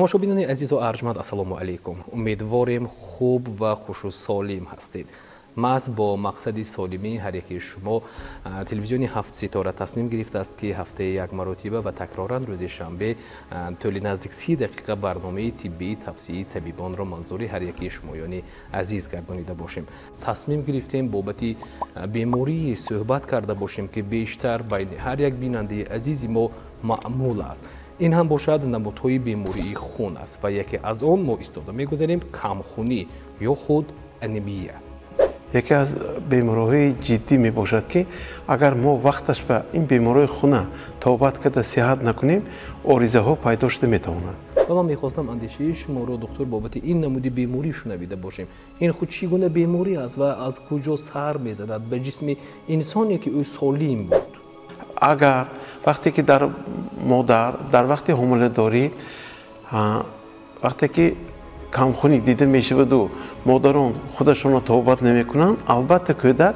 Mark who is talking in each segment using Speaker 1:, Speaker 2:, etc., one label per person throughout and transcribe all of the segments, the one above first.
Speaker 1: тамошобинони азизу арҷманд, ассалому алайкум. Умедворем хуб ва хушу солим ҳастед. маҳз бо мақсади солимии ҳар яки шумо телевизиони ҳафт ситора тасмим гирифтааст ки ҳафтаи як маротиба ва такроран рӯзи шанбе тӯли наздик 30 дақиқа барномаи тиббии тавсеии табибонро манзури ҳар яки шумоёни азиз гардонида бошем. Тасмим гирифтем бобати бемории суҳбат карда бошем ки бештар байни ҳар як бинандаи азизи мо маъмул аст. ин ҳам бошад намудҳои бемории хун аст ва яке аз он мо истода мегузарем камхунӣ ё худ анемия.
Speaker 2: яке аз бемориҳои ҷиддӣ мебошад ки агар мо вақташ ба ин бемориҳои хуна тобат карда сиҳат накунем, оризаҳо пайдо шуда метавонад.
Speaker 1: ва ман мехостам андешаи шуморо доктор бобати ин намуди беморӣ шунавида бошем. ин худ чӣ гуна беморӣ аст ва аз куҷо сар мезанад ба ҷисми инсоне ки ӯ солим буд?
Speaker 2: агар вақте ки дар модар дар вақти ҳомиладорӣ вақте ки камхунӣ дида мешаваду модарон худашонро тобат намекунанд, албатта кӯдак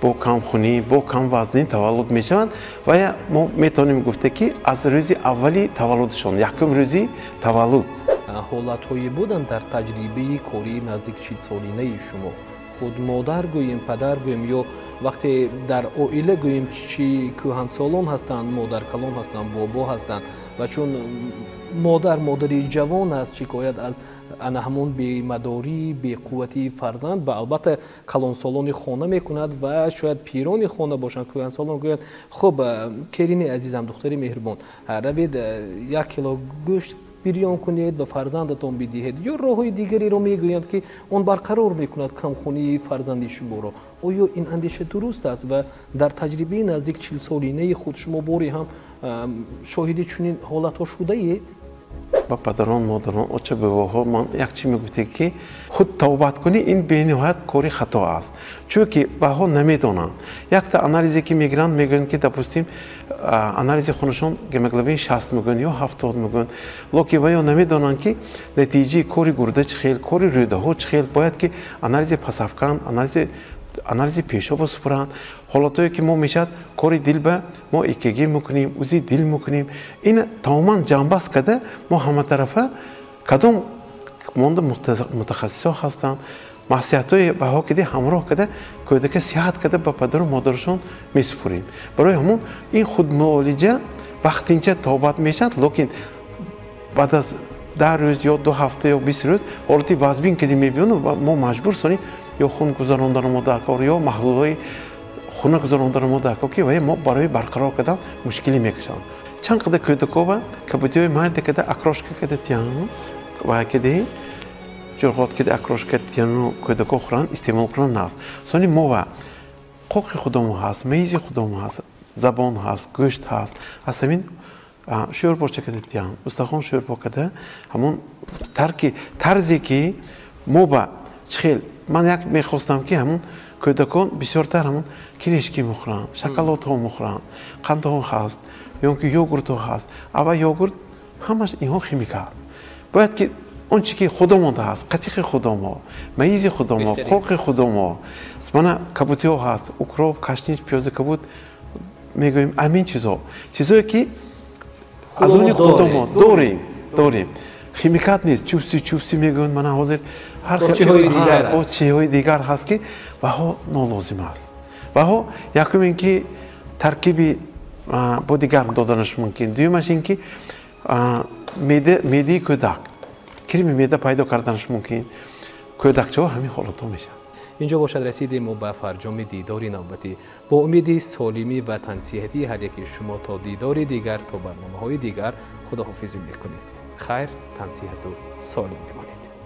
Speaker 2: бо камхунӣ бо камвазнӣ таваллуд мешаванд ва мо метавонем гуфта ки аз рӯзи аввали таваллудшон, якум рӯзи таваллуд.
Speaker 1: ҳолатҳое буданд дар таҷрибаи кории наздик 40-солинаи шумо? худ модар гӯем, падар гӯем ё вақте дар оила гӯем чи кӯҳансолон ҳастанд, модаркалон ҳастанд, бобо ҳастанд ва чун модари ҷавон аст, шикоят аз ана ҳамон бемадорӣ, беқуввати фарзанд ба албатта калонсолони хона мекунад ва шояд пирони хона бошанд, кӯҳансолон гӯянд хуб керини азизам, духтари меҳрубон, равед 1 кило гӯшт бирён кунед ба фарзандатон бидиҳед ё роҳҳои дигареро мегӯянд ки он барқарор мекунад камхунии фарзанди шуморо. оё ин андеша дуруст аст ва дар таҷрибаи наздик 40-солинаи худ шумо бори ҳам шоҳиди чунин ҳолатҳо шудаед?
Speaker 2: ба падарон, модарон, оча бувоҳо ман як чӣ мегуфтем ки худ тавбат кунӣ ин бениҳоят кори хато аст, чунки баҳо намедонанд. якта анализе ки мегиранд мегӯянд ки допустим анализи хунашон гемоглобин 60 мегӯянд ё 70 мегӯянд, локи ваё намедонанд ки натиҷаи кори гурда чӣ хел, кори рӯдаҳо чӣ хел, бояд ки анализи пасавкан, анализи пешобро супуранд. ҳолатое ки мо мешавад кори дил ба мо ЭКГ мекунем, узи дил мекунем, ин тамоман ҷамъбаст карда мо ҳаматарафа кадом монда мутахассисо ҳастанд, маслиҳатҳои баҳо кида ҳамроҳ карда кӯдака сиҳат карда ба падару модарашон месупурем. барои ҳамон ин худмуолиҷа вақтинча тобат мешавад, локин баъд аз 10 рӯз ё 2 ҳафта ё 20 рӯз ҳолати вазбин кида мебинем, мо маҷбур сонем ё хун гузарондани модаркор ё маҳлулҳои хуна гузарондани модаркор ки мо барои барқарор кардан мушкилӣ мекашанд. чанд қадар кӯдакова кабудиҳои майда када акрошка када тияну ва кидаи ҷурғот кида акрошка тияну кӯдако хӯранд истеъмол кунанд наст. сони мо ва қоқи худомо ҳаст, мейзи худомо ҳаст, забон ҳаст, гӯшт ҳаст, аз ҳамин шӯрбоча када тиян, устахон шӯрбо када ҳамон тарзе ки мо ба чӣ хел ман як мехостам ки ҳамон кӯдакон бисёртар ҳамон кирешки мехӯранд, шоколадҳо мехӯранд, қандҳо ҳаст, ё ки йогуртҳо ҳаст. ава йогурт ҳамаш инҳо химикат. бояд ки он чӣ ки худо монда ҳаст, қатиқи худомо, маизи худомо, қоқи худомо, мана кабутиҳо ҳаст, укроп, кашнич, пиёзи кабут мегӯем амин чизое ки аз они худомо дорем. химикат нест, чупси мегӯянд, мана ҳозир ҳар чиҳои дигар ҳаст ки ваҳо нолозим аст. ваҳо якум ин ки таркиби бодигар доданаш мумкин, дуюмаш ин ки меъдаи кӯдак, кирими меъда пайдо карданаш мумкин. кӯдакчаҳо ҳамин ҳолатҳо мешаванд.
Speaker 1: инҷо бошад расидем мо ба фарҷоми дидори навбатӣ. бо умеди солимӣ ва тансиҳатии ҳар яки шумо то дидори дигар, то барномаҳои дигар худоҳофизӣ мекунем. хайр, тансиҳату солим бимонед.